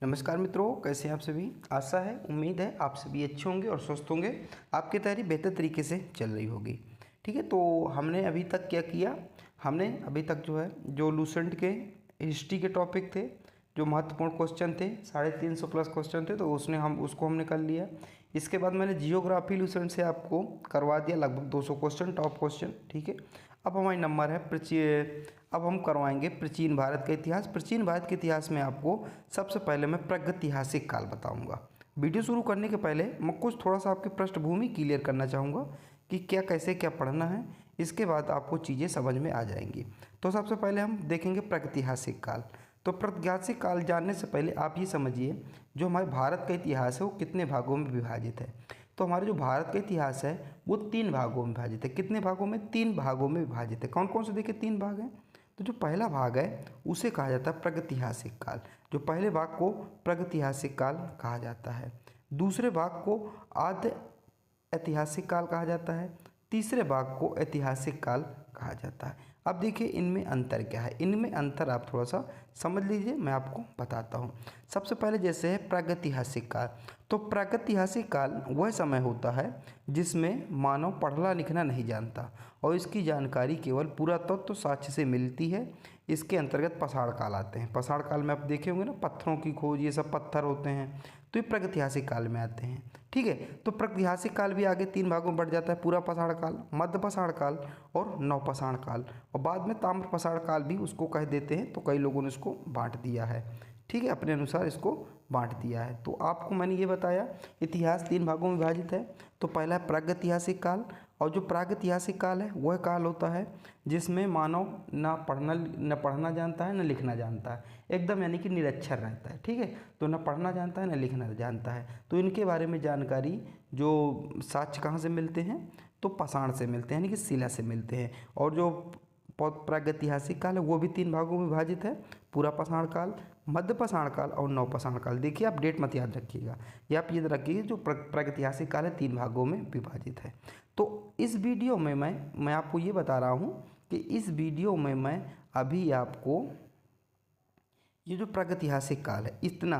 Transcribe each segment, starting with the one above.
नमस्कार मित्रों, कैसे हैं आप सभी। आशा है, उम्मीद है आप सभी अच्छे होंगे और स्वस्थ होंगे। आपकी तैयारी बेहतर तरीके से चल रही होगी। ठीक है, तो हमने अभी तक क्या किया, हमने अभी तक जो है जो लूसेंट के हिस्ट्री के टॉपिक थे, जो महत्वपूर्ण क्वेश्चन थे, 350 प्लस क्वेश्चन थे, तो उसको हमने कर लिया। इसके बाद मैंने जियोग्राफी लूसेंट से आपको करवा दिया लगभग 200 क्वेश्चन, टॉप क्वेश्चन। ठीक है, अब हमारी नंबर है अब हम करवाएंगे प्राचीन भारत का इतिहास। प्राचीन भारत के इतिहास में आपको सबसे पहले मैं प्रागैतिहासिक काल बताऊंगा। वीडियो शुरू करने के पहले मैं कुछ थोड़ा सा आपकी पृष्ठभूमि क्लियर करना चाहूँगा कि क्या कैसे क्या पढ़ना है। इसके बाद आपको चीज़ें समझ में आ जाएंगी। तो सबसे पहले हम देखेंगे प्रागैतिहासिक काल। तो प्रागैतिहासिक काल जानने से पहले आप ये समझिए, जो हमारे भारत का इतिहास है वो कितने भागों में विभाजित है। तो हमारे जो भारत का इतिहास है वो 3 भागों में विभाजित है। कितने भागों में? 3 भागों में विभाजित है। कौन कौन से देखिए 3 भाग हैं। तो जो पहला भाग है उसे कहा जाता है प्रागैतिहासिक काल। जो पहले भाग को प्रागैतिहासिक काल कहा जाता है। दूसरे भाग को आद्य ऐतिहासिक काल कहा जाता है। तीसरे भाग को ऐतिहासिक काल कहा जाता है। अब देखिए इनमें अंतर क्या है। इनमें अंतर आप थोड़ा सा समझ लीजिए, मैं आपको बताता हूँ। सबसे पहले जैसे है प्रागैतिहासिक काल। तो प्रागैतिहासिक काल वह समय होता है जिसमें मानव पढ़ना लिखना नहीं जानता और इसकी जानकारी केवल पुरातत्व साक्ष्य से मिलती है। इसके अंतर्गत पाषाण काल आते हैं। पाषाण काल में आप देखे होंगे ना, पत्थरों की खोज, ये सब पत्थर होते हैं, तो ये प्रागैतिहासिक काल में आते हैं। ठीक है, तो प्रागैतिहासिक काल भी आगे 3 भागों में बढ़ जाता है। पूरा पाषाण काल, मध्य पाषाण काल और नवपाषाण काल, और बाद में ताम्र पाषाण काल भी उसको कह देते हैं। तो कई लोगों ने इसको बांट दिया है। ठीक है, अपने अनुसार इसको बांट दिया है। तो आपको मैंने ये बताया इतिहास 3 भागों में विभाजित है। तो पहला है प्रागैतिहासिक काल, और जो प्रागैतिहासिक काल है वह काल होता है जिसमें मानव न पढ़ना जानता है न लिखना जानता है, एकदम यानी कि निरक्षर रहता है। ठीक है, तो न पढ़ना जानता है न लिखना जानता है। तो इनके बारे में जानकारी जो साक्ष्य कहाँ से मिलते हैं, तो पाषाण से मिलते हैं, यानी कि शिला से मिलते हैं। और जो प्रागैतिहासिक काल है वो भी 3 भागों में विभाजित है। पूरा पाषाण काल, मध्य पाषाण काल और नवपाषाण काल। देखिए आप डेट मत याद रखिएगा, या आप याद रखिए जो प्रागैतिहासिक काल है 3 भागों में विभाजित है। तो इस वीडियो में मैं आपको ये बता रहा हूँ कि इस वीडियो में मैं अभी आपको ये जो प्रागैतिहासिक काल है इतना,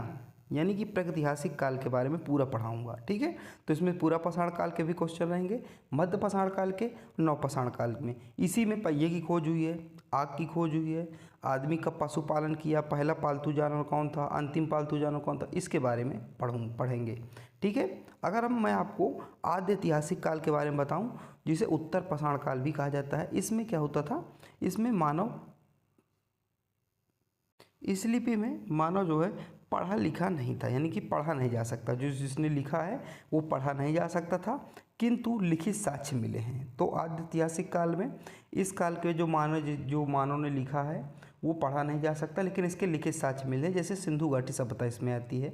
यानी कि प्रागैतिहासिक काल के बारे में पूरा पढ़ाऊंगा। ठीक है, तो इसमें पूरा पाषाण काल के भी क्वेश्चन रहेंगे, मध्य पाषाण काल के, नवपाषाण काल में। इसी में पहिए की खोज हुई है, आग की खोज हुई है, आदमी का पशुपालन किया, पहला पालतू जानवर कौन था, अंतिम पालतू जानवर कौन था, इसके बारे में पढ़ेंगे। ठीक है, अगर मैं आपको आद्य ऐतिहासिक काल के बारे में बताऊं, जिसे उत्तर पाषाण काल भी कहा जाता है, इसमें क्या होता था, इसमें इस लिपि में मानव जो है पढ़ा लिखा नहीं था, यानी कि पढ़ा नहीं जा सकता। जो जिसने लिखा है वो पढ़ा नहीं जा सकता था, किंतु लिखित साक्ष्य मिले हैं। तो आद्य ऐतिहासिक काल में इस काल के जो मानव ने लिखा है वो पढ़ा नहीं जा सकता, लेकिन इसके लिखित साक्ष्य मिले, जैसे सिंधु घाटी सभ्यता इसमें आती है।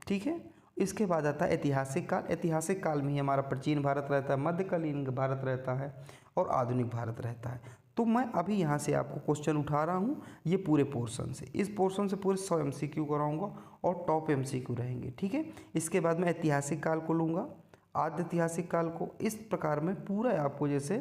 ठीक है, इसके बाद आता है ऐतिहासिक काल। ऐतिहासिक काल में ही हमारा प्राचीन भारत रहता है, मध्यकालीन भारत रहता है और आधुनिक भारत रहता है। तो मैं अभी यहाँ से आपको क्वेश्चन उठा रहा हूँ ये पूरे पोर्शन से। इस पोर्शन से पूरे 100 MCQ कराऊंगा और टॉप MCQ रहेंगे। ठीक है, इसके बाद मैं ऐतिहासिक काल को लूँगा, आद्य ऐतिहासिक काल को। इस प्रकार में पूरा आपको जैसे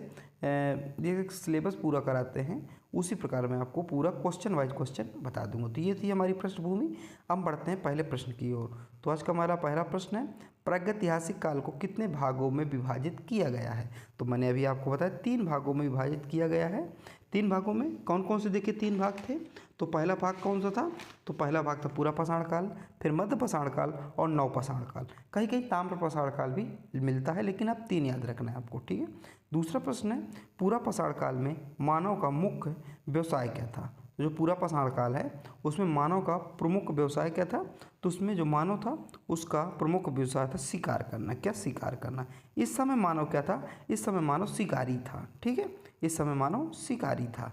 ये सिलेबस पूरा कराते हैं उसी प्रकार में आपको पूरा क्वेश्चन वाइज क्वेश्चन बता दूंगा। तो ये थी हमारी पृष्ठभूमि। अब बढ़ते हैं पहले प्रश्न की ओर। तो आज का हमारा पहला प्रश्न है, प्रागैतिहासिक काल को कितने भागों में विभाजित किया गया है। तो मैंने अभी आपको बताया 3 भागों में विभाजित किया गया है। 3 भागों में कौन कौन से देखिए 3 भाग थे। तो पहला भाग कौन सा था, तो पहला भाग था पूरा पाषाण काल, फिर मध्य पाषाण काल और नवपाषाण काल। कहीं कहीं ताम्र पाषाण काल भी मिलता है, लेकिन आप 3 याद रखना है आपको। ठीक है, दूसरा प्रश्न है, पूरा पाषाण काल में मानव का मुख्य व्यवसाय क्या था। जो पूरा पाषाण काल है उसमें मानव का प्रमुख व्यवसाय क्या था, तो उसमें जो मानव था उसका प्रमुख व्यवसाय था शिकार करना। क्या? शिकार करना। इस समय मानव क्या था, इस समय मानव शिकारी था। ठीक है, इस समय मानव शिकारी था।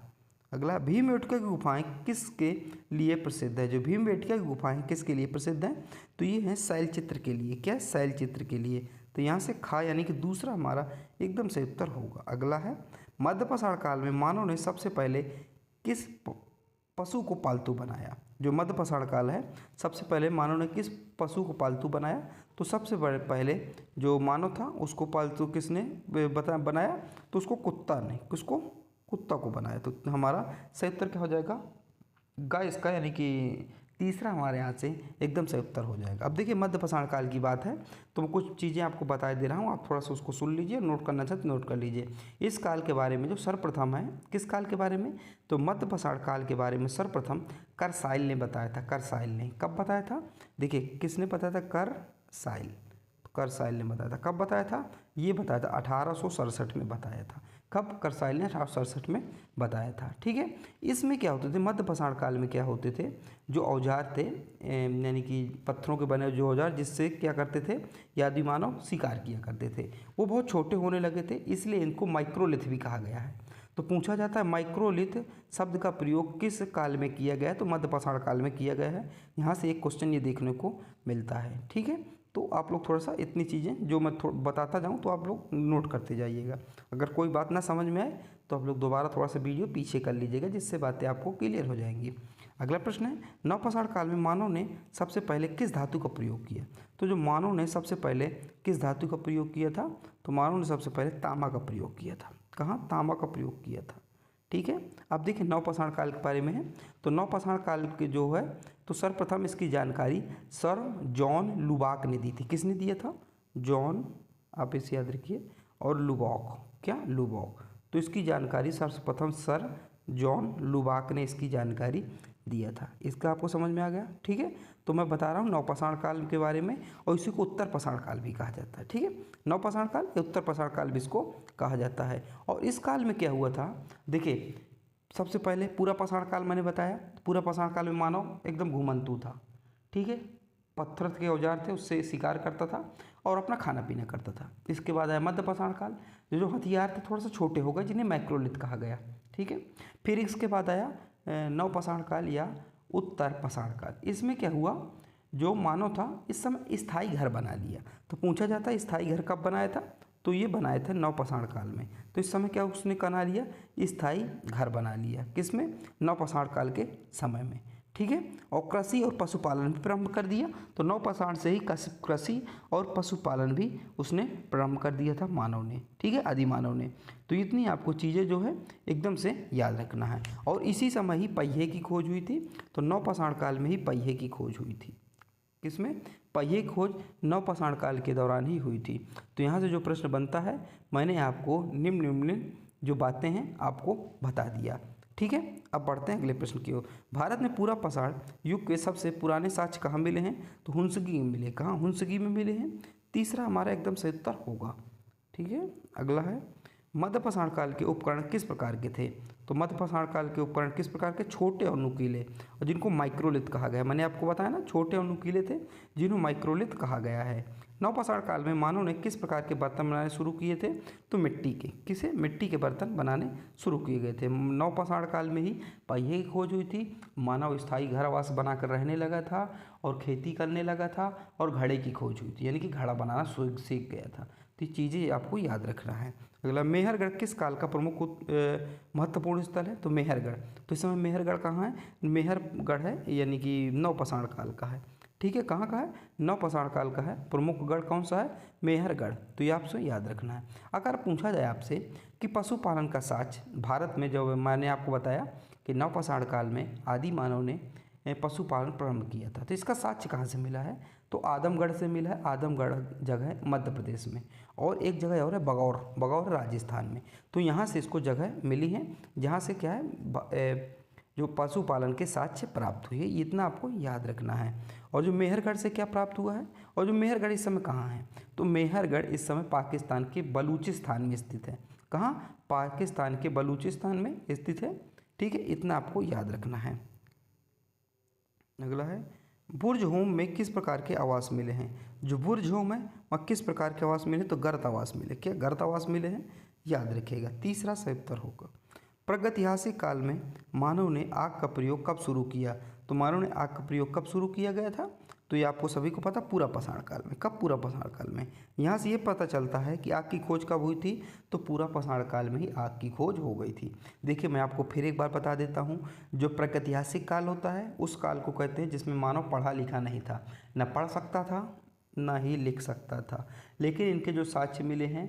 अगला, भीमबेटका की गुफाएं किसके लिए प्रसिद्ध है। जो भीमबेटका की गुफाएं किसके लिए प्रसिद्ध हैं, तो ये हैं शैल चित्र के लिए। क्या? शैल चित्र के लिए। तो यहाँ से खा यानी कि दूसरा हमारा एकदम सही उत्तर होगा। अगला है, मध्य पाषाण काल में मानव ने सबसे पहले किस पशु को पालतू बनाया। जो मध्य पाषाण काल है सबसे पहले मानव ने किस पशु को पालतू बनाया, तो सबसे पहले जो मानव था उसको पालतू किसने बनाया, तो उसको कुत्ता ने, किसको? कुत्ता को बनाया। तो हमारा सही उत्तर क्या हो जाएगा? गाय इसका, यानी कि तीसरा हमारे यहाँ से एकदम से उत्तर हो जाएगा। अब देखिए मध्य पाषाण काल की बात है तो मैं कुछ चीज़ें आपको बता दे रहा हूँ, आप थोड़ा सा उसको सुन लीजिए, नोट करना चाहते नोट कर लीजिए। इस काल के बारे में जो सर्वप्रथम है, किस काल के बारे में, तो मध्य पाषाण काल के बारे में सर्वप्रथम करसाइल ने बताया था। करसाइल ने कब बताया था, देखिए किसने बताया था, करसाइल ने बताया था। कब बताया था, ये बताया था 1867 में बताया था। कब, करसाइल ने 1867 में बताया था। ठीक है, इसमें क्या होते थे, मध्य पाषाण काल में क्या होते थे, जो औजार थे यानी कि पत्थरों के बने जो औजार जिससे क्या करते थे, आदि मानव शिकार किया करते थे, वो बहुत छोटे होने लगे थे, इसलिए इनको माइक्रोलिथ भी कहा गया है। तो पूछा जाता है माइक्रोलिथ शब्द का प्रयोग किस काल में किया गया है, तो मध्य पाषाण काल में किया गया है। यहाँ से एक क्वेश्चन ये देखने को मिलता है। ठीक है, तो आप लोग थोड़ा सा इतनी चीज़ें जो मैं बताता जाऊँ तो आप लोग नोट करते जाइएगा। अगर कोई बात ना समझ में आए तो आप लोग दोबारा थोड़ा सा वीडियो पीछे कर लीजिएगा, जिससे बातें आपको क्लियर हो जाएंगी। अगला प्रश्न है, नवपाषाण काल में मानव ने सबसे पहले किस धातु का प्रयोग किया। तो जो मानव ने सबसे पहले किस धातु का प्रयोग किया था, तो मानव ने सबसे पहले तांबा का प्रयोग किया था। कहाँ, तांबा का प्रयोग किया था। ठीक है, अब देखिए नवपाषाण काल के बारे में है, तो नवपाषाण काल के जो है तो सर्वप्रथम इसकी जानकारी सर जॉन लुबाक ने दी थी। किसने दिया था, जॉन, आप इसे याद रखिए, और लुबाक, क्या, लुबाक। तो इसकी जानकारी सर्वप्रथम सर जॉन लुबाक ने इसकी जानकारी दिया था। इसका आपको समझ में आ गया। ठीक है, तो मैं बता रहा हूँ नवपाषाण काल के बारे में, और इसी को उत्तर पाषाण काल भी कहा जाता है। ठीक है, नवपाषाण काल या उत्तर पाषाण काल भी इसको कहा जाता है। और इस काल में क्या हुआ था, देखिए सबसे पहले पूरा पाषाण काल मैंने बताया, पूरा पाषाण काल में मानव एकदम घुमंतू था। ठीक है, पत्थर के औजार थे उससे शिकार करता था और अपना खाना पीना करता था। इसके बाद आया मध्य पाषाण काल, जो हथियार थे थोड़ा सा छोटे हो गए, जिन्हें माइक्रोलिथ कहा गया। ठीक है, फिर इसके बाद आया नवपाषाण काल या उत्तर पाषाण काल। इसमें क्या हुआ, जो मानव था इस समय स्थायी घर बना लिया। तो पूछा जाता है स्थायी घर कब बनाया था, तो ये बनाए थे नवपाषाण काल में। तो इस समय क्या उसने बना लिया, स्थायी घर बना लिया। किसमें, नवपाषाण काल के समय में। ठीक है, और कृषि और पशुपालन भी प्रारंभ कर दिया। तो नवपाषाण से ही कृषि और पशुपालन भी उसने प्रारंभ कर दिया था मानव ने। ठीक है, आदि मानव ने। तो इतनी आपको चीज़ें जो है एकदम से याद रखना है। और इसी समय ही पहिए की खोज हुई थी। तो नवपाषाण काल में ही पहिए की खोज हुई थी। किसमें, पहिए की खोज नवपाषाण काल के दौरान ही हुई थी। तो यहाँ से जो प्रश्न बनता है, मैंने आपको निम्न जो बातें हैं आपको बता दिया। ठीक है, अब बढ़ते हैं अगले प्रश्न की ओर। भारत में पूरा पाषाण युग के सबसे पुराने साक्ष्य कहाँ मिले हैं, तो हुंसगी में मिले। कहाँ, हुंसगी में मिले हैं। तीसरा हमारा एकदम सही उत्तर होगा। ठीक है, अगला है, मध्य पाषाण काल के उपकरण किस प्रकार के थे। तो मध्य पाषाण काल के उपकरण किस प्रकार के, छोटे और नुकीले, और जिनको माइक्रोलिथ कहा गया है। मैंने आपको बताया ना, छोटे और नुकीले थे जिन्हें माइक्रोलिथ कहा गया है। नवपाषाण काल में मानव ने किस प्रकार के बर्तन बनाने शुरू किए थे, तो मिट्टी के, किसे, मिट्टी के बर्तन बनाने शुरू किए गए थे। नवपाषाण काल में ही पहिए की खोज हुई थी, मानव स्थायी घर आवास बनाकर रहने लगा था और खेती करने लगा था, और घड़े की खोज हुई थी, यानी कि घड़ा बनाना सीख गया था। तो ये चीज़ें आपको याद रखना है। अगला, मेहरगढ़ किस काल का प्रमुख महत्वपूर्ण स्थल है, तो मेहरगढ़। तो इस समय मेहरगढ़ कहाँ है, मेहरगढ़ है यानी कि नवपाषाण काल का है। ठीक है, कहाँ का है, नवपाषाण काल का है। प्रमुख गढ़ कौन सा है, मेहरगढ़। तो ये आपसे याद रखना है। अगर पूछा जाए आपसे कि पशुपालन का साक्ष्य भारत में, जो मैंने आपको बताया कि नवपाषाण काल में आदि मानव ने पशुपालन प्रारंभ किया था, तो इसका साक्ष्य कहाँ से मिला है, तो आदमगढ़ से मिला है। आदमगढ़ जगह है मध्य प्रदेश में, और एक जगह और है बगौर, बगौर राजस्थान में। तो यहाँ से इसको जगह मिली है जहाँ से क्या है, जो पशुपालन के साक्ष्य प्राप्त हुए। इतना आपको याद रखना है। और जो मेहरगढ़ से क्या प्राप्त हुआ है, और जो मेहरगढ़ इस समय कहाँ है, तो मेहरगढ़ इस समय पाकिस्तान के बलूचिस्तान में स्थित है। कहाँ, पाकिस्तान के बलूचिस्तान में स्थित है। ठीक है, इतना आपको याद रखना है। अगला है, बुर्ज होम में किस प्रकार के आवास मिले हैं। जो बुर्ज होम है वहाँ किस प्रकार के आवास मिले, तो गर्त आवास मिले। क्या, गर्त आवास मिले हैं, याद रखिएगा। तीसरा सही उत्तर होगा। प्रागैतिहासिक काल में मानव ने आग का प्रयोग कब शुरू किया, तो मानव ने आग का प्रयोग कब शुरू किया गया था, तो ये आपको सभी को पता, पूरा पाषाण काल में। कब, पूरा पाषाण काल में। यहाँ से ये पता चलता है कि आग की खोज कब हुई थी, तो पूरा पाषाण काल में ही आग की खोज हो गई थी। देखिए मैं आपको फिर एक बार बता देता हूँ, जो प्रागैतिहासिक काल होता है उस काल को कहते हैं जिसमें मानव पढ़ा लिखा नहीं था, न पढ़ सकता था न ही लिख सकता था, लेकिन इनके जो साक्ष्य मिले हैं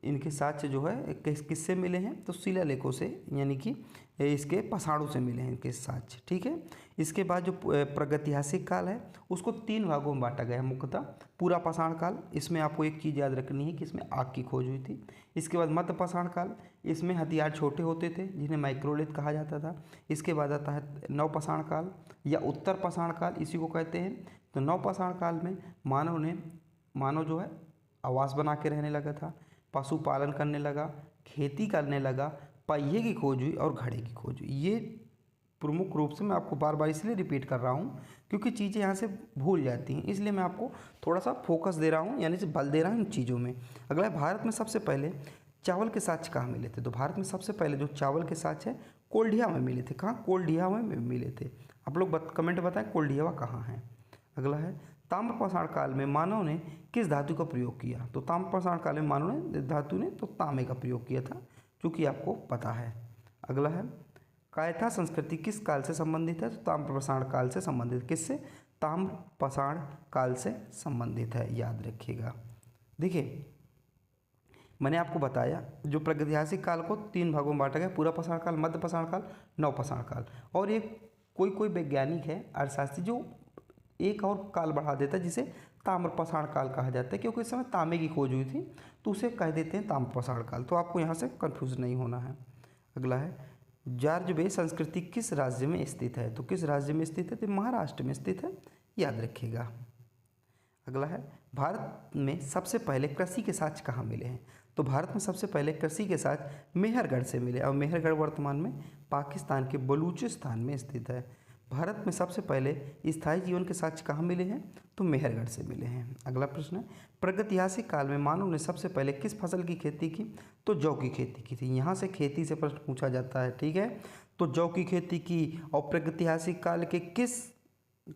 इनके साक्ष्य जो है किससे मिले हैं, तो शिलालेखों से, यानी कि इसके पसाड़ों से मिले हैं इनके साक्ष्य। ठीक है, इसके बाद जो प्रागैतिहासिक काल है उसको 3 भागों में बांटा गया है मुख्यतः। पूरा पाषाण काल, इसमें आपको एक चीज़ याद रखनी है कि इसमें आग की खोज हुई थी। इसके बाद मध्य पाषाण काल, इसमें हथियार छोटे होते थे जिन्हें माइक्रोलिथ कहा जाता था। इसके बाद आता है नव पाषाण काल या उत्तर पाषाण काल, इसी को कहते हैं। तो नव पाषाण काल में मानव जो है आवास बना के रहने लगा था, पशुपालन करने लगा, खेती करने लगा, पहिए की खोज हुई और घड़े की खोज हुई। ये प्रमुख रूप से मैं आपको बार बार इसलिए रिपीट कर रहा हूँ क्योंकि चीज़ें यहाँ से भूल जाती हैं, इसलिए मैं आपको थोड़ा सा फोकस दे रहा हूँ, यानी से बल दे रहा हूँ इन चीज़ों में। अगला है, भारत में सबसे पहले चावल के साक्ष्य कहाँ मिले थे? तो भारत में सबसे पहले जो चावल के साक्ष्य है कोल्डिया में मिले थे। कहाँ? कोल्डिया में मिले थे। आप लोग कमेंट बताएं कोल्डिया कहाँ है। अगला है, ताम्रपाषाण काल में मानव ने किस धातु का प्रयोग किया? तो ताम्रपाषाण काल में मानव ने धातु ने तो तांबे का प्रयोग किया था, जो कि आपको पता है। अगला है, कायथा संस्कृति किस काल से संबंधित है? तो ताम्रपाषाण काल से संबंधित। किससे? ताम्रपाषाण काल से संबंधित है, याद रखिएगा। देखिए मैंने आपको बताया जो प्रागैतिहासिक काल को 3 भागों में बांटा गया, पूरा पाषाण काल, मध्य पाषाण काल, नव पाषाण काल। और ये कोई वैज्ञानिक है अर्थशास्त्री जो एक और काल बढ़ा देता है जिसे ताम्रपाषाण काल कहा जाता है, क्योंकि इस समय तांबे की खोज हुई थी तो उसे कह देते हैं ताम्रपाषाण काल। तो आपको यहाँ से कंफ्यूज नहीं होना है। अगला है, जार्जवे संस्कृति किस राज्य में स्थित है? तो किस राज्य में स्थित है? तो महाराष्ट्र में स्थित है, याद रखिएगा। अगला है, भारत में सबसे पहले कृषि के साक्ष्य कहाँ मिले हैं? तो भारत में सबसे पहले कृषि के साक्ष्य मेहरगढ़ से मिले, और मेहरगढ़ वर्तमान में पाकिस्तान के बलूचिस्तान में स्थित है। भारत में सबसे पहले स्थायी जीवन के साक्ष्य कहाँ मिले हैं? तो मेहरगढ़ से मिले हैं। अगला प्रश्न है, प्रागैतिहासिक काल में मानव ने सबसे पहले किस फसल की खेती की? तो जौ की खेती की थी। यहाँ से खेती से प्रश्न पूछा जाता है, ठीक है। तो जौ की खेती की, और प्रागैतिहासिक काल के किस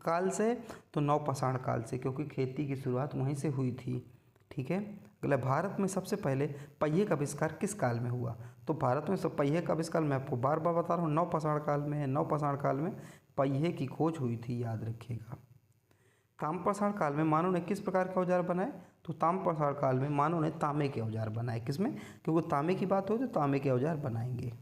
काल से? तो नव पाषाण काल से, क्योंकि खेती की शुरुआत वहीं से हुई थी, ठीक है। अगला, भारत में सबसे पहले पहिए का आविष्कार किस काल में हुआ? तो भारत में सब पहिए का आविष्कार मैं आपको बार बार बता रहा हूँ नव पाषाण काल में है। नव पाषाण काल में पहिए की खोज हुई थी, याद रखिएगा। ताम्रपाषाण काल में मानव ने किस प्रकार के औजार बनाए? तो ताम्रपाषाण काल में मानव ने तांबे के औजार बनाए। किसमें? क्योंकि तांबे की बात हो तो तांबे के औजार बनाएंगे।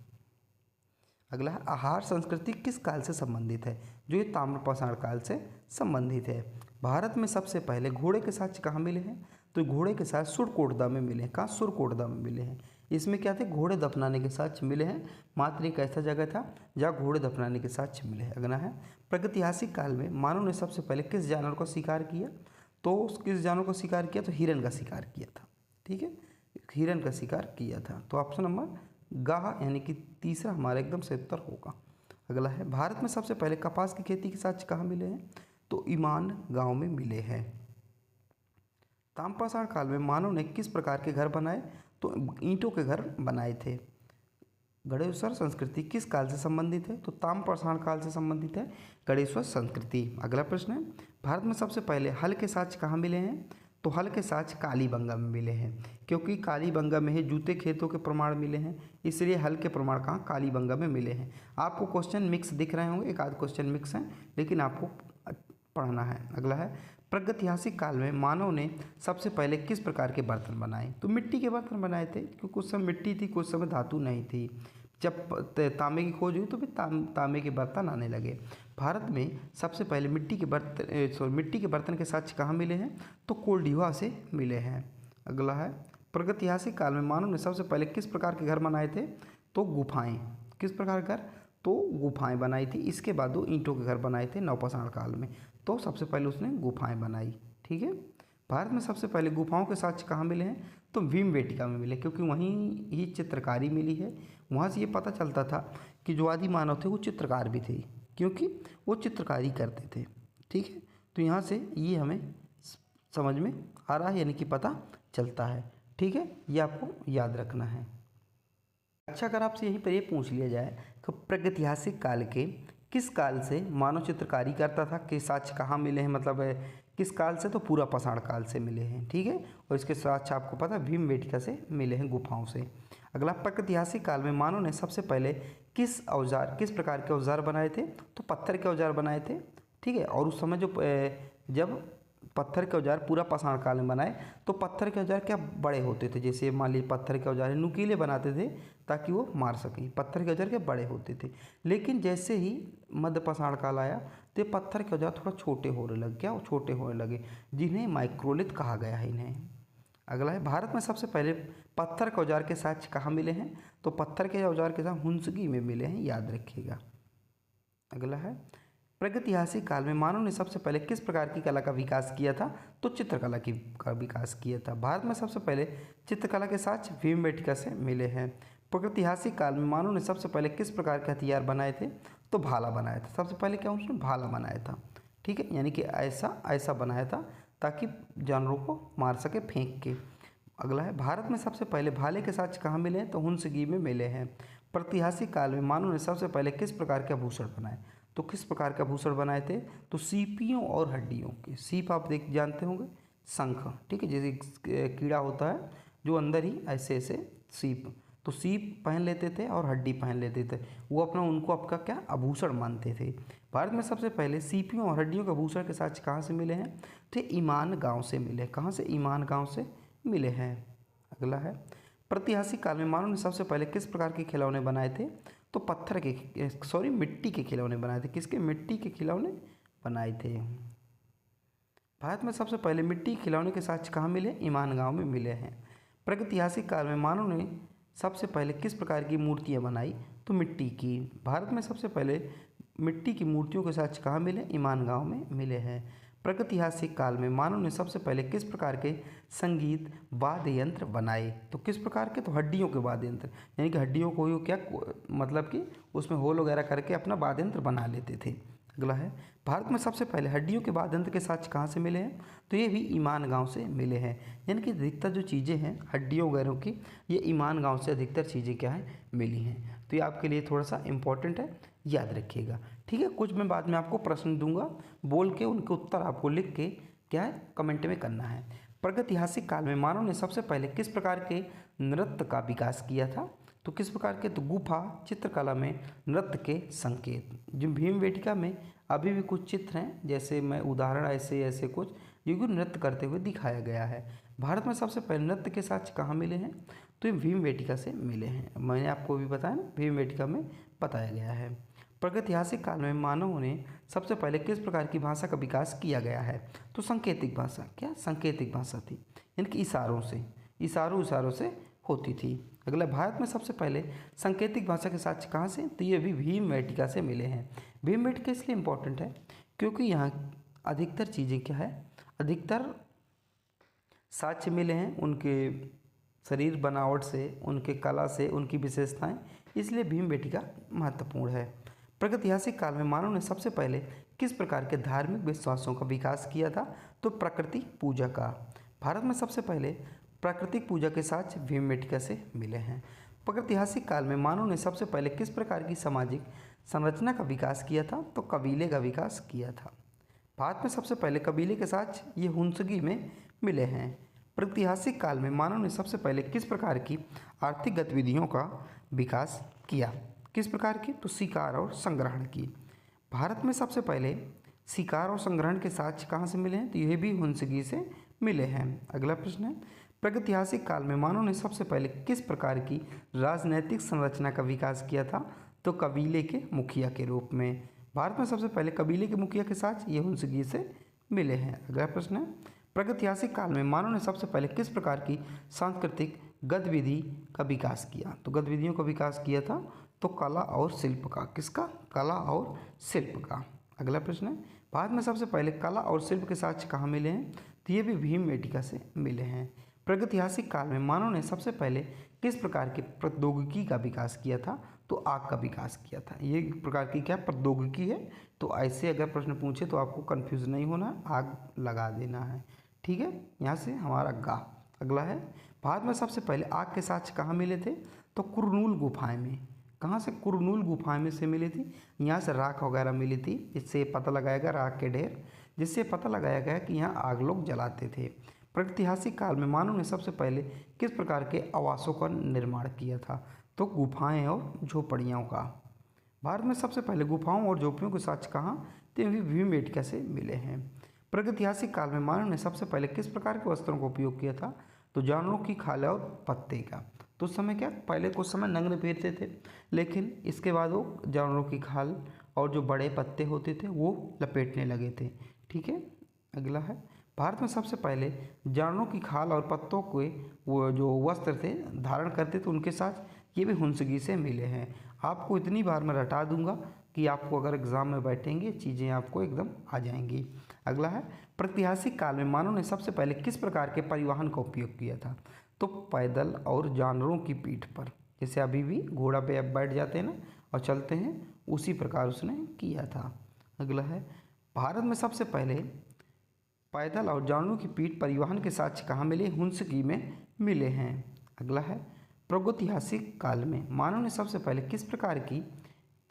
अगला है, आहार संस्कृति किस काल से संबंधित है? जो ये ताम्रपाषाण काल से संबंधित है। भारत में सबसे पहले घोड़े के साक्ष्य कहाँ मिले हैं? तो घोड़े के साथ सुरकोटदा में मिले हैं। कहाँ? सुरकोटदा में मिले हैं। इसमें क्या थे? घोड़े दफनाने के साक्ष्य मिले हैं। मात्र एक ऐसा जगह था जहाँ घोड़े दफनाने के साक्ष्य मिले हैं। अगला है, प्रागैतिहासिक काल में मानव ने सबसे पहले किस जानवर का शिकार किया? तो किस जानवर का शिकार किया? तो हिरन का शिकार किया था, ठीक है। हिरन का शिकार किया था। तो ऑप्शन नंबर गाह यानी कि तीसरा हमारा एकदम सही उत्तर होगा। अगला है, भारत में सबसे पहले कपास की खेती के साक्ष्य कहाँ मिले हैं? तो ईमान गांव में मिले हैं। ताम्रपाषाण काल में मानव ने किस प्रकार के घर बनाए? तो ईंटों के घर बनाए थे। गणेश्वर संस्कृति किस काल से संबंधित है? तो ताम्रपाषाण काल से संबंधित है गणेश्वर संस्कृति। अगला प्रश्न है, भारत में सबसे पहले हल के साक्ष्य कहाँ मिले हैं? तो हल के साक्ष्य कालीबंगा में मिले हैं, क्योंकि कालीबंगा में ही जूते खेतों के प्रमाण मिले हैं, इसलिए हल के प्रमाण कहाँ? कालीबंगा में मिले हैं। आपको क्वेश्चन मिक्स दिख रहे होंगे, एक आध क्वेश्चन मिक्स हैं, लेकिन आपको पढ़ना है। अगला है, प्रागैतिहासिक काल में मानव ने सबसे पहले किस प्रकार के बर्तन बनाए? तो मिट्टी के बर्तन बनाए थे, क्योंकि कुछ समय मिट्टी थी, कुछ समय धातु नहीं थी। जब तांबे की खोज हुई तो फिर तांबे के बर्तन आने लगे। भारत में सबसे पहले मिट्टी के बर्तन के साक्ष्य कहाँ मिले हैं? तो कोल्डिया से मिले हैं। अगला है, प्रागैतिहासिक काल में मानव ने सबसे पहले किस प्रकार के घर बनाए थे? तो गुफाएं। किस प्रकार घर? तो गुफाएं बनाई थी। इसके बाद वो ईंटों के घर बनाए थे नवपाषाण काल में, तो सबसे पहले उसने गुफाएं बनाई, ठीक है। भारत में सबसे पहले गुफाओं के साक्ष्य कहाँ मिले हैं? तो भीमबेटका में मिले, क्योंकि वहीं ही चित्रकारी मिली है। वहाँ से ये पता चलता था कि जो आदि मानव थे वो चित्रकार भी थे, क्योंकि वो चित्रकारी करते थे, ठीक है। तो यहाँ से ये हमें समझ में आ रहा है, यानी कि पता चलता है, ठीक है। ये आपको याद रखना है। अच्छा, अगर आपसे यहीं पर ये पूछ लिया जाए कि प्रागैतिहासिक काल के किस काल से मानव चित्रकारी करता था, के साक्ष्य कहाँ मिले हैं, मतलब किस काल से? तो पूरा पाषाण काल से मिले हैं, ठीक है। और इसके साक्ष्य आपको पता है भीमबेटका से मिले हैं, गुफाओं से। अगला, प्रागैतिहासिक काल में मानव ने सबसे पहले किस प्रकार के औजार बनाए थे? तो पत्थर के औजार बनाए थे, ठीक है। और उस समय जब पत्थर के औजार पूरा पाषाण काल में बनाए तो पत्थर के औजार क्या बड़े होते थे, जैसे मान लीजिए पत्थर के औजार नुकीले बनाते थे ताकि वो मार सकें, पत्थर के औजार क्या बड़े होते थे। लेकिन जैसे ही मध्य पाषाण काल आया तो ये पत्थर के औजार थोड़ा छोटे होने लगे, क्या वो छोटे होने लगे, जिन्हें माइक्रोलिथ कहा गया है इन्हें। अगला है, भारत में सबसे पहले पत्थर के औजार के साक्ष्य कहाँ मिले हैं, तो पत्थर के औजार के साथ हुंसगी में मिले हैं, याद रखिएगा। अगला है, प्रागैतिहासिक काल में मानव ने सबसे पहले किस प्रकार की कला का विकास किया था, तो चित्रकला का विकास किया था। भारत में सबसे पहले चित्रकला के साक्ष्य भीमबेटका से मिले हैं। प्रागैतिहासिक काल में मानव ने सबसे पहले किस प्रकार के हथियार बनाए थे, तो भाला बनाया था। सबसे पहले क्या उसने भाला बनाया था, ठीक है, यानी कि ऐसा बनाया था ताकि जानवरों को मार सके फेंक के। अगला है, भारत में सबसे पहले भाले के साक्ष्य कहाँ मिले हैं, तो हुंसगी में मिले हैं। प्रागैतिहासिक काल में मानव ने सबसे पहले किस प्रकार के आभूषण बनाए, तो किस प्रकार के आभूषण बनाए थे, तो सीपियों और हड्डियों के। सीप आप जानते होंगे, शंख, ठीक है, जैसे कीड़ा होता है जो अंदर ही ऐसे ऐसे सीप, तो सीप पहन लेते थे और हड्डी पहन लेते थे, वो उनको आपका क्या आभूषण मानते थे। भारत में सबसे पहले सीपियों और हड्डियों के आभूषण के साक्ष्य कहाँ से मिले हैं, तो ईमान गांव से मिले। कहाँ से, ईमान गांव से मिले हैं। अगला है, प्रागैतिहासिक काल में मानव ने सबसे पहले किस प्रकार के खिलौने बनाए थे, तो मिट्टी के खिलौने बनाए थे। किसके, मिट्टी के खिलौने बनाए थे। भारत में सबसे पहले मिट्टी के खिलौने के साक्ष्य कहाँ मिले, ईमान गांव में मिले हैं। प्रागैतिहासिक काल में मानव ने सबसे पहले किस प्रकार की मूर्तियाँ बनाई, तो मिट्टी की। भारत में सबसे पहले मिट्टी की मूर्तियों के साक्ष्य कहाँ मिले, ईमान गांव में मिले हैं। प्रागैतिहासिक काल में मानव ने सबसे पहले किस प्रकार के संगीत वाद्य यंत्र बनाए, तो किस प्रकार के, तो हड्डियों के वाद्य यंत्र, यानी कि हड्डियों को ही क्या मतलब कि उसमें होल वगैरह करके अपना वाद्य यंत्र बना लेते थे। अगला है, भारत में सबसे पहले हड्डियों के वाद्य यंत्र के साक्ष्य कहाँ से मिले हैं, तो ये भी ईमान गांव से मिले हैं। यानी कि अधिकतर जो चीज़ें हैं हड्डियों वगैरह की, ये ईमान गांव से अधिकतर चीज़ें क्या है, मिली हैं। तो ये आपके लिए थोड़ा सा इंपॉर्टेंट है, याद रखिएगा, ठीक है। कुछ मैं बाद में आपको प्रश्न दूंगा, बोल के उनके उत्तर आपको लिख के क्या है कमेंट में करना है। प्रागैतिहासिक काल में मानव ने सबसे पहले किस प्रकार के नृत्य का विकास किया था, तो किस प्रकार के, तो गुफा चित्रकला में नृत्य के संकेत। जो भीमबेटका में अभी भी कुछ चित्र हैं, जैसे मैं उदाहरण ऐसे कुछ जो नृत्य करते हुए दिखाया गया है। भारत में सबसे पहले नृत्य के साक्ष्य कहाँ मिले हैं, तो ये भीमबेटका से मिले हैं। मैंने आपको भी बताया ना, भीमबेटका में बताया गया है। प्रागैतिहासिक काल में मानवों ने सबसे पहले किस प्रकार की भाषा का विकास किया गया है, तो सांकेतिक भाषा। क्या, सांकेतिक भाषा थी, यानी कि इशारों से होती थी। अगला, भारत में सबसे पहले सांकेतिक भाषा के साक्ष्य कहाँ से, तो ये भी भीमबेटका से मिले हैं। भीमबेटका इसलिए इम्पोर्टेंट है क्योंकि यहाँ अधिकतर चीज़ें क्या है, अधिकतर साक्ष्य मिले हैं उनके शरीर बनावट से, उनके कला से, उनकी विशेषताएं, इसलिए भीमबेटका महत्वपूर्ण है। प्रागैतिहासिक काल में मानव ने सबसे पहले किस प्रकार के धार्मिक विश्वासों का विकास किया था, तो प्रकृति पूजा का। भारत में सबसे पहले प्राकृतिक पूजा के साक्ष्य भीमबेटका से मिले हैं। प्रागैतिहासिक काल में मानव ने सबसे पहले किस प्रकार की सामाजिक संरचना का विकास किया था, तो कबीले का विकास किया था। भारत में सबसे पहले कबीले के साक्ष्य ये हुंसगी में मिले हैं। प्रागैतिहासिक काल में मानव ने सबसे पहले किस प्रकार की आर्थिक गतिविधियों का विकास किया, किस प्रकार की, तो शिकार और संग्रहण की। भारत में सबसे पहले शिकार और संग्रहण के साक्ष्य कहाँ से मिले हैं, तो यह भी हुंसगी से मिले हैं। अगला प्रश्न है, प्रागैतिहासिक काल में मानव ने सबसे पहले किस प्रकार की राजनैतिक संरचना का विकास किया था, तो कबीले के मुखिया के रूप में। भारत में सबसे पहले कबीले के मुखिया के साक्ष्य ये हुंसगी से मिले हैं। अगला प्रश्न है, प्रागैतिहासिक काल में मानव ने सबसे पहले किस प्रकार की सांस्कृतिक गतिविधि का विकास किया, तो गतिविधियों का विकास किया था, तो कला और शिल्प का। किसका, कला और शिल्प का। अगला प्रश्न है, भारत में सबसे पहले कला और शिल्प के साक्ष्य कहाँ मिले हैं, तो ये भी भीमबेटका से मिले हैं। प्रागैतिहासिक काल में मानव ने सबसे पहले किस प्रकार की प्रौद्योगिकी का विकास किया था, तो आग का विकास किया था। ये एक प्रकार की क्या प्रौद्योगिकी है, तो ऐसे अगर प्रश्न पूछे तो आपको कन्फ्यूज नहीं होना, आग लगा देना है, ठीक है। यहाँ से हमारा गा। अगला है, भारत में सबसे पहले आग के साक्ष्य कहाँ मिले थे, तो कुरनूल गुफाएं में। कहाँ से, कुरनूल गुफाएं में से मिली थी। यहाँ से राख वगैरह मिली थी, जिससे पता लगाया गया, राख के ढेर, जिससे पता लगाया गया कि यहाँ आग लोग जलाते थे। प्रागैतिहासिक काल में मानव ने सबसे पहले किस प्रकार के आवासों का निर्माण किया था, तो गुफाएं और झोपड़ियों का। भारत में सबसे पहले गुफाओं और झोपड़ियों के साक्ष्य कहाँ, तो ये भी भीमबेटका से मिले हैं। प्रागैतिहासिक काल में मानव ने सबसे पहले किस प्रकार के वस्त्रों का उपयोग किया था? तो जानवरों की खाल और पत्ते का। तो उस समय क्या, पहले कुछ समय नग्न पहनते थे, लेकिन इसके बाद वो जानवरों की खाल और जो बड़े पत्ते होते थे वो लपेटने लगे थे। ठीक है, अगला है, भारत में सबसे पहले जानवरों की खाल और पत्तों के वो जो वस्त्र थे धारण करते थे, उनके साथ ये भी हुंसगी से मिले हैं। आपको इतनी बार मैं रटा दूंगा कि आपको अगर एग्जाम में बैठेंगे चीज़ें आपको एकदम आ जाएंगी। अगला है, प्रागैतिहासिक काल में मानव ने सबसे पहले किस प्रकार के परिवहन का उपयोग किया था? तो पैदल और जानवरों की पीठ पर, जैसे अभी भी घोड़ा पे आप बैठ जाते हैं ना और चलते हैं, उसी प्रकार उसने किया था। अगला है, भारत में सबसे पहले पैदल और जानवरों की पीठ परिवहन के साक्ष्य कहाँ मिले? हुंसगी में मिले हैं। अगला है, प्रागैतिहासिक काल में मानव ने सबसे पहले किस प्रकार की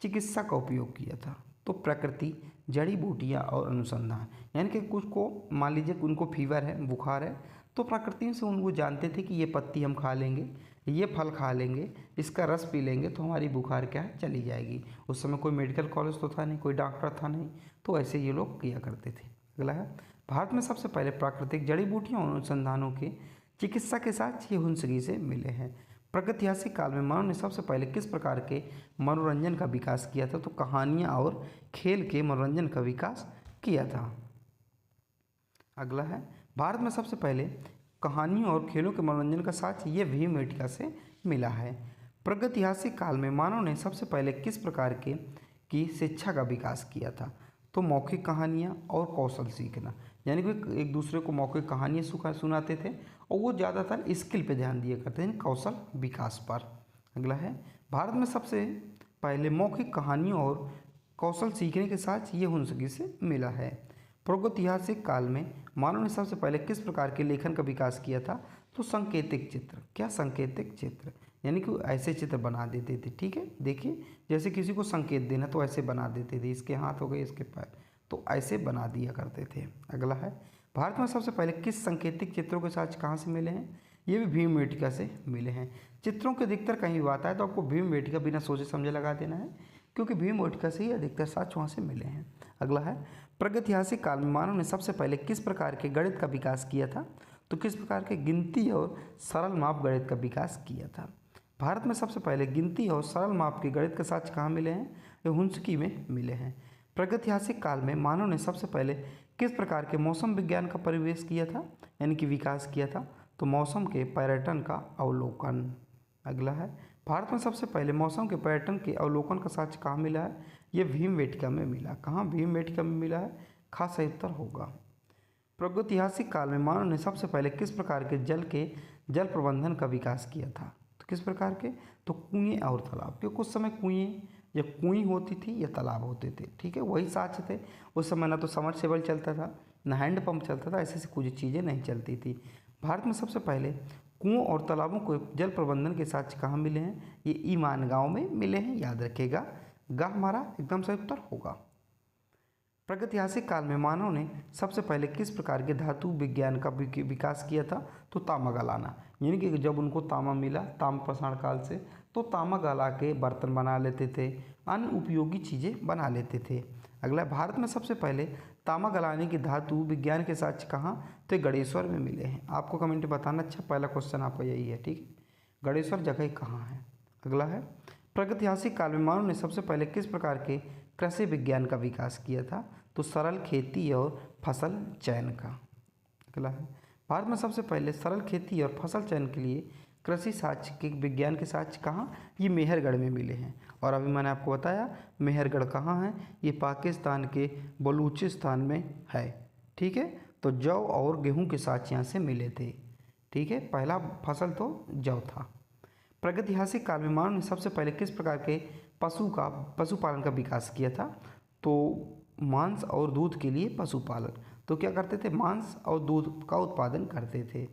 चिकित्सा का उपयोग किया था? तो प्रकृति, जड़ी बूटियाँ और अनुसंधान। यानी कि कुछ को मान लीजिए उनको फीवर है, बुखार है, तो प्रकृति से उनको जानते थे कि ये पत्ती हम खा लेंगे, ये फल खा लेंगे, इसका रस पी लेंगे तो हमारी बुखार क्या है, चली जाएगी। उस समय कोई मेडिकल कॉलेज तो था नहीं, कोई डॉक्टर था नहीं, तो ऐसे ये लोग किया करते थे। अगला है, भारत में सबसे पहले प्राकृतिक जड़ी बूटियों और अनुसंधानों के चिकित्सा के साथ ये हुंसगी से मिले हैं। प्रागैतिहासिक काल में मानव ने सबसे पहले किस प्रकार के मनोरंजन का विकास किया था? तो कहानियाँ और खेल के मनोरंजन का विकास किया था। अगला है, भारत में सबसे पहले कहानियों और खेलों के मनोरंजन का साक्ष्य ये भीमबेटका से मिला है। प्रागैतिहासिक काल में मानव ने सबसे पहले किस प्रकार के की शिक्षा का विकास किया था? तो मौखिक कहानियाँ और कौशल सीखना, यानी कि एक दूसरे को मौखिक कहानियाँ सुनाते थे और वो ज़्यादातर स्किल पे ध्यान दिया करते थे, कौशल विकास पर। अगला है, भारत में सबसे पहले मौखिक कहानियों और कौशल सीखने के साथ ये हुंसगी से मिला है। प्रागैतिहासिक काल में मानव ने सबसे पहले किस प्रकार के लेखन का विकास किया था? तो सांकेतिक चित्र। क्या सांकेतिक चित्र? यानी कि ऐसे चित्र बना देते थे। ठीक है, देखिए जैसे किसी को संकेत देना तो ऐसे बना देते थे, इसके हाथ हो गए, इसके पैर, तो ऐसे बना दिया करते थे। अगला है, भारत में सबसे पहले किस सांकेतिक चित्रों के साथ कहाँ से मिले हैं? ये भी भीमबेटका से मिले हैं। चित्रों के अधिकतर कहीं भी आता है तो आपको भीमबेटका बिना सोचे समझे लगा देना है, क्योंकि भीमबेटका से ही अधिकतर साक्ष्य वहाँ से मिले हैं। अगला है, प्रागैतिहासिक काल में मानव ने सबसे पहले किस प्रकार के गणित का विकास किया था? तो किस प्रकार के गिनती और सरल माप गणित का विकास किया था? भारत में सबसे पहले गिनती और सरल माप के गणित के साक्ष्य कहाँ मिले हैं? ये हुंसकी में मिले हैं। प्रागैतिहासिक काल में मानव ने सबसे पहले किस प्रकार के मौसम विज्ञान का परिवेश किया था, यानी कि विकास किया था? तो मौसम के पर्यटन का अवलोकन। अगला है, भारत में सबसे पहले मौसम के पर्यटन के अवलोकन का साक्ष्य कहाँ मिला है? ये भीमबेटका में मिला। कहाँ? भीमबेटका में मिला है, खास सही उत्तर होगा। प्रागैतिहासिक काल में मानव ने सबसे पहले किस प्रकार के जल प्रबंधन का विकास किया था? तो किस प्रकार के? तो कुएं और तालाब। क्योंकि कुछ समय कुएं या कुएं होती थी या तालाब होते थे। ठीक है, वही साक्ष्य थे। उस समय ना तो समरसेबल चलता था, ना हैंडपंप चलता था, ऐसी कुछ चीज़ें नहीं चलती थी। भारत में सबसे पहले कुओं और तालाबों को जल प्रबंधन के साक्ष्य कहाँ मिले हैं? ये ईमान गांव में मिले हैं, याद रखिएगा। गा हमारा एकदम सही उत्तर होगा। प्रागैतिहासिक काल में मानव ने सबसे पहले किस प्रकार के धातु विज्ञान का विकास किया था? तो तामा गलाना। यानी कि जब उनको तामा मिला ताम्रपाषाण काल से, तो तामा गला के बर्तन बना लेते थे, अन्य उपयोगी चीज़ें बना लेते थे। अगला, भारत में सबसे पहले तामा गलाने की धातु विज्ञान के साक्ष्य कहाँ? तो गणेश्वर में मिले हैं। आपको कमेंट में बताना। अच्छा, पहला क्वेश्चन आपका यही है। ठीक है, गणेश्वर जगह कहाँ है? अगला है, प्रागैतिहासिक काल में मानव ने सबसे पहले किस प्रकार के कृषि विज्ञान का विकास किया था? तो सरल खेती और फसल चयन का। अगला है, भारत में सबसे पहले सरल खेती और फसल चयन के लिए कृषि साक्ष्य के विज्ञान के साक्ष्य कहाँ? ये मेहरगढ़ में मिले हैं। और अभी मैंने आपको बताया मेहरगढ़ कहाँ है, ये पाकिस्तान के बलूचिस्तान में है। ठीक है, तो जौ और गेहूँ के साक्ष्य यहाँ से मिले थे। ठीक है, पहला फसल तो जौ था। प्रागैतिहासिक काल में मानव ने सबसे पहले किस प्रकार के पशुपालन का विकास किया था? तो मांस और दूध के लिए पशुपालन। तो क्या करते थे? मांस और दूध का उत्पादन करते थे।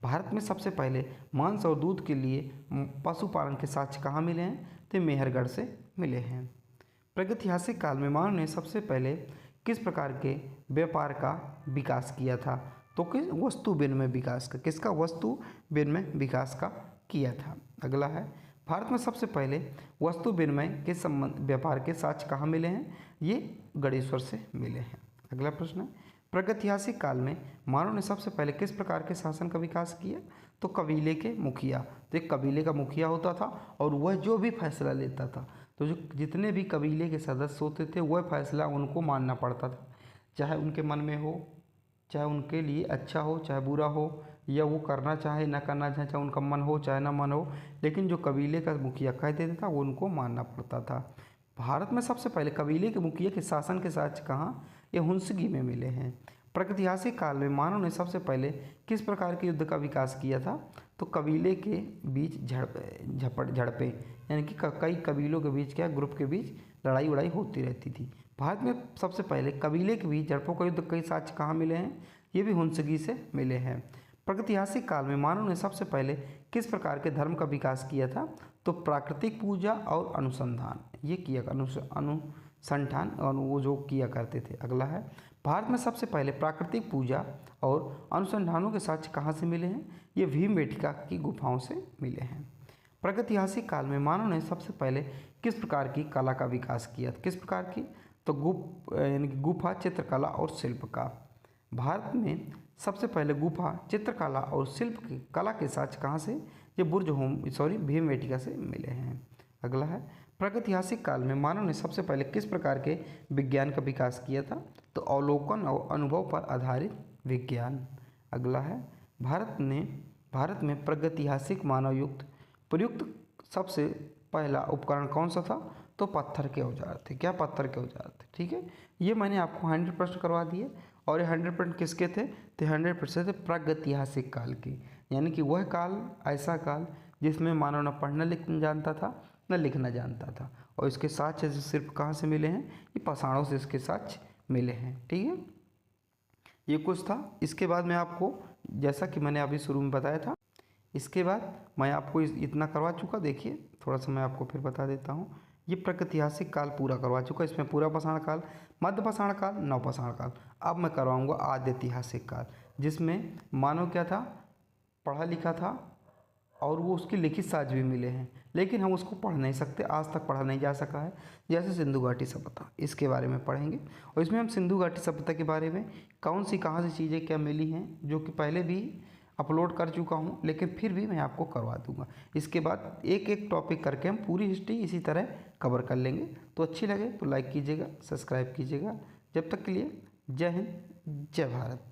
भारत में सबसे पहले मांस और दूध के लिए पशुपालन के साक्ष्य कहाँ मिले हैं? तो मेहरगढ़ से मिले हैं। प्रागैतिहासिक काल में मानव ने सबसे पहले किस प्रकार के व्यापार का विकास किया था? तो किस वस्तु विनिमय विकास का। किसका? वस्तु विनिमय विकास का किया था। अगला है, भारत में सबसे पहले वस्तु विनिमय के संबंध व्यापार के साक्ष्य कहाँ मिले हैं? ये गणेश्वर से मिले हैं। अगला प्रश्न है, प्रागैतिहासिक काल में मानव ने सबसे पहले किस प्रकार के शासन का विकास किया? तो कबीले के मुखिया। तो एक कबीले का मुखिया होता था और वह जो भी फैसला लेता था, तो जो जितने भी कबीले के सदस्य होते थे वह फैसला उनको मानना पड़ता था, चाहे उनके मन में हो, चाहे उनके लिए अच्छा हो चाहे बुरा हो, या वो करना चाहे ना करना चाहे, चाहे उनका मन हो चाहे ना मन हो, लेकिन जो कबीले का मुखिया कह देता था वो उनको मानना पड़ता था। भारत में सबसे पहले कबीले के मुखिया के शासन के साक्ष्य कहाँ? ये हुंसगी में मिले हैं। प्रागैतिहासिक काल में मानव ने सबसे पहले किस प्रकार के युद्ध का विकास किया था? तो कबीले के बीच झड़पें, यानी कि कई कबीलों के बीच क्या, ग्रुप के बीच लड़ाई वड़ाई होती रहती थी। भारत में सबसे पहले कबीले के बीच झड़पों का युद्ध कई साक्ष्य कहाँ मिले हैं? ये भी हुंसगी से मिले हैं। प्रागैतिहासिक काल में मानव ने सबसे पहले किस प्रकार के धर्म का विकास किया था? तो प्राकृतिक पूजा और अनुसंधान, ये किया अनुसंधान और वो जो किया करते थे। अगला है, भारत में सबसे पहले प्राकृतिक पूजा और अनुसंधानों के साक्ष्य कहाँ से मिले हैं? ये भीमबेटका की गुफाओं से मिले हैं। प्रागैतिहासिक काल में मानव ने सबसे पहले किस प्रकार की कला का विकास किया? किस प्रकार की? तो गुफा चित्रकला और शिल्प का। भारत में सबसे पहले गुफा चित्रकला और शिल्प की कला के साक्ष्य कहाँ से? ये भीमबेटका से मिले हैं। अगला है, प्रागैतिहासिक काल में मानव ने सबसे पहले किस प्रकार के विज्ञान का विकास किया था? तो अवलोकन और अनुभव पर आधारित विज्ञान। अगला है, भारत में प्रागैतिहासिक मानव युक्त प्रयुक्त सबसे पहला उपकरण कौन सा था? तो पत्थर के औजार थे। क्या? पत्थर के औजार थे। ठीक है, ये मैंने आपको 100% करवा दिए। और ये 100% किसके थे? तो 100% थे प्रागैतिहासिक काल की, यानी कि वह काल, ऐसा काल जिसमें मानव न पढ़ना लिखना जानता था न लिखना जानता था। और इसके साक्ष्य सिर्फ कहाँ से मिले हैं? ये पाषाणों से इसके साक्ष्य मिले हैं। ठीक है, ये कुछ था। इसके बाद मैं आपको, जैसा कि मैंने अभी शुरू में बताया था, इसके बाद मैं आपको इतना करवा चुका। देखिए थोड़ा सा मैं आपको फिर बता देता हूँ। ये प्रागैतिहासिक काल पूरा करवा चुका, इसमें पूरा पाषाण काल, मध्य पाषाण काल, नवपाषाण काल। अब मैं करवाऊँगा आद्य ऐतिहासिक काल, जिसमें मानव क्या था? पढ़ा लिखा था और वो उसके लिखित साक्ष्य भी मिले हैं, लेकिन हम उसको पढ़ नहीं सकते, आज तक पढ़ा नहीं जा सका है। जैसे सिंधु घाटी सभ्यता, इसके बारे में पढ़ेंगे। और इसमें हम सिंधु घाटी सभ्यता के बारे में कौन सी कहाँ से चीज़ें क्या मिली हैं, जो कि पहले भी अपलोड कर चुका हूँ, लेकिन फिर भी मैं आपको करवा दूंगा। इसके बाद एक एक टॉपिक करके हम पूरी हिस्ट्री इसी तरह कवर कर लेंगे। तो अच्छी लगे तो लाइक कीजिएगा, सब्सक्राइब कीजिएगा। जब तक के लिए जय हिंद, जय भारत।